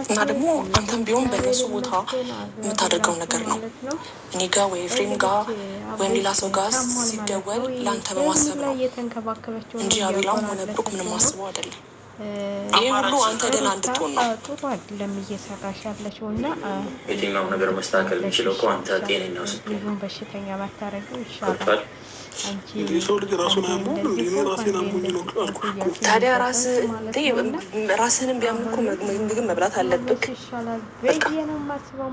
እና ደግሞ አንተም ቢሆን በእነሱ ቦታ የምታደርገው ነገር ነው። እኔ ጋ ወይ ኤፍሬም ጋ ወይም ሌላ ሰው ጋር ሲደወል ለአንተ በማሰብ ነው እንጂ አቤላም ሆነ ብሩክ ምንም አስበው አይደለም። ይህ ሁሉ አንተ ደህና እንድትሆን ነው። ጥሩ አይደለም እየሰራሽ ያለሽው እና የትኛውም ነገር መስተካከል የሚችለው እኮ አንተ ጤነኛ ስትሆን በሽተኛ ባታረገው ይሻላል። ሰው ልጅ ራሱን አያመውም እንዴ? እኔ ራሴን አሞኝ ነው አልኩሽ። ታዲያ ራስህንም ቢያምህ እኮ ምግብ መብላት አለብህ። በቃ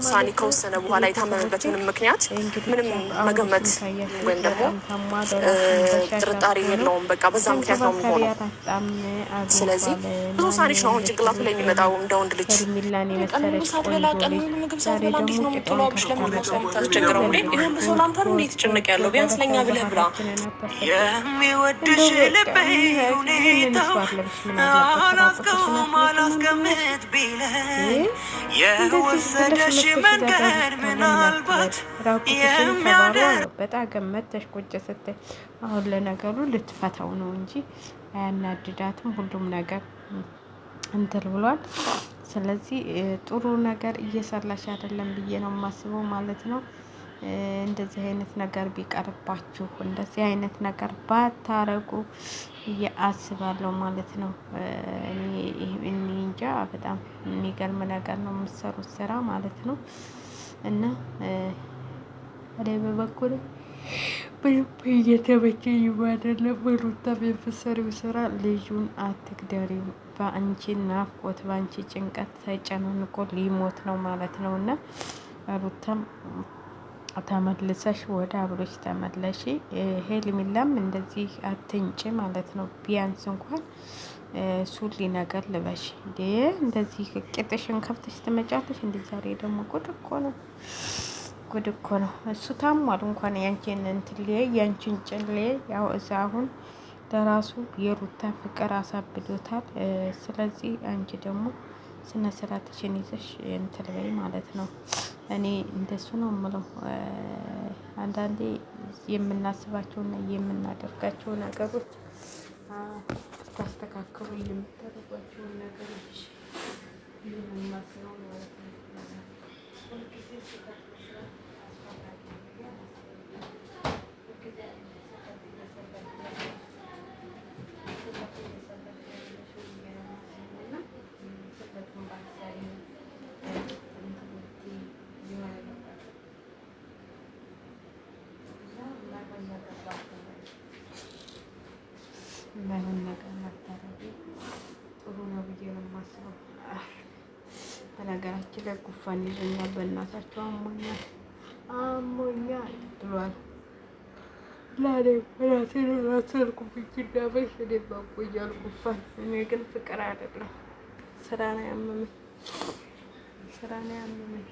ሳኒ ከወሰነ በኋላ የታመመበት ምንም ምክንያት ምንም መገመት ወይም ደግሞ ጥርጣሬ የለውም። በቃ በዛ ምክንያት ነው የሚሆነው። ስለዚህ ብዙ ሳኒሽ ነው አሁን ጭንቅላቱ ላይ የሚመጣው እንደ ወንድ ልጅ ቀን ሳትበላ ቀን ምግብ ሳትበላ እንዴት ነው የምትውለው? አብሽ ለምንድን ነው ሰው የምታስቸግረው እንዴ? ይህ ሁሉ ሰው ለአንተ ነው እንዴት ጭንቅ ያለው? ቢያንስ ለእኛ ብለህ ብላ። የሚወድሽ ልቤ ሁኔታው አላስቀውም አላስቀምጥ ቢለኝ የወሰደሽ መንገድ ምናልባት በጣም ገመተሽ ቁጭ ስትይ አሁን ለነገሩ ልትፈታው ነው እንጂ አያናድዳትም። ሁሉም ነገር እንትን ብሏል። ስለዚህ ጥሩ ነገር እየሰራሽ አይደለም ብዬ ነው የማስበው ማለት ነው። እንደዚህ አይነት ነገር ቢቀርባችሁ እንደዚህ አይነት ነገር ባታረጉ አስባለሁ ማለት ነው። እኔ እንጃ በጣም የሚገርም ነገር ነው የምትሰሩት ስራ ማለት ነው። እና እኔ በበኩሌ እየተመቸኝ አይደለም። ሩታ የምትሰሪው ስራ ልጁን አትግደሪው። በአንቺ ናፍቆት በአንቺ ጭንቀት ተጨናንቆ ሊሞት ነው ማለት ነው። እና ሩታም ተመልሰሽ ወደ አብሮች ተመለሺ። ሄርሜላም እንደዚህ አትንጭ ማለት ነው። ቢያንስ እንኳን ሱሪ ነገር ልበሽ እንዴ! እንደዚህ ቂጥሽን ከፍተሽ ትመጫለሽ እንዴ? ዛሬ ደግሞ ጉድ እኮ ነው፣ ጉድ እኮ ነው። እሱ ታሟል። እንኳን ያንቺን እንትን ላይ ያንቺን ጭን ላይ ያው እዛ አሁን ለራሱ የሩታ ፍቅር አሳብዶታል። ስለዚህ አንቺ ደግሞ ስነ ስርዓትሽን ይዘሽ እንትን ላይ ማለት ነው። እኔ እንደሱ ነው የምለው። አንዳንዴ የምናስባቸውና የምናደርጋቸው ነገሮች ታስተካክሉ የምታደርጓቸውን ነገሮች የምናስበው ማለት ነው። ለምን ነገር መታረቁ ጥሩ ነው ብዬ ነው የማስበው። በነገራችን ላይ ጉፋን ይዞኛል፣ በእናታቸው አሞኛል አሞኛል ብሏል። ላኔ ራሴን ራሰርኩብኝ እንዳበሽ እኔ ባቆያል ጉፋን። እኔ ግን ፍቅር አይደለም ስራ ነው ያመመኝ፣ ስራ ነው ያመመኝ፣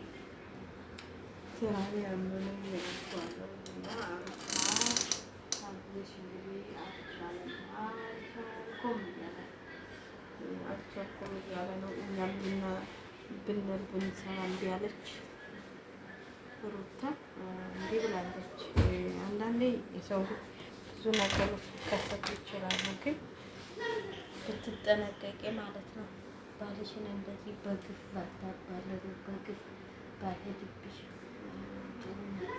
ስራ ነው ያመመኝ። አልቻልኩም እያለ ነው። እኛም ብንል ብንሰራ እምቢ አለች ሩታ፣ እምቢ ብላለች። አንዳንዴ የሰው ብዙ ነገሮች ሊከሰቱ ይችላሉ፣ ግን ብትጠነቀቂ ማለት ነው። ባልሽን እንደዚህ በግፍ ባታባረሩ፣ በግፍ ባልሄድብሽ ጥሩ ነው።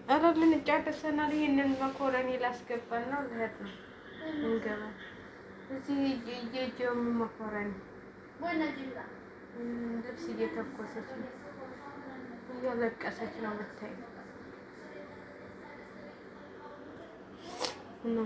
ኧረ ልንጫወተናል። ይሄንን መኮረኒ ላስገባን ነው ልሄድ ነው እንገባ እዚህ እየጀሙ መኮረኒ ልብስ እየተኮሰች ነው፣ እያለቀሰች ነው ብታይ እና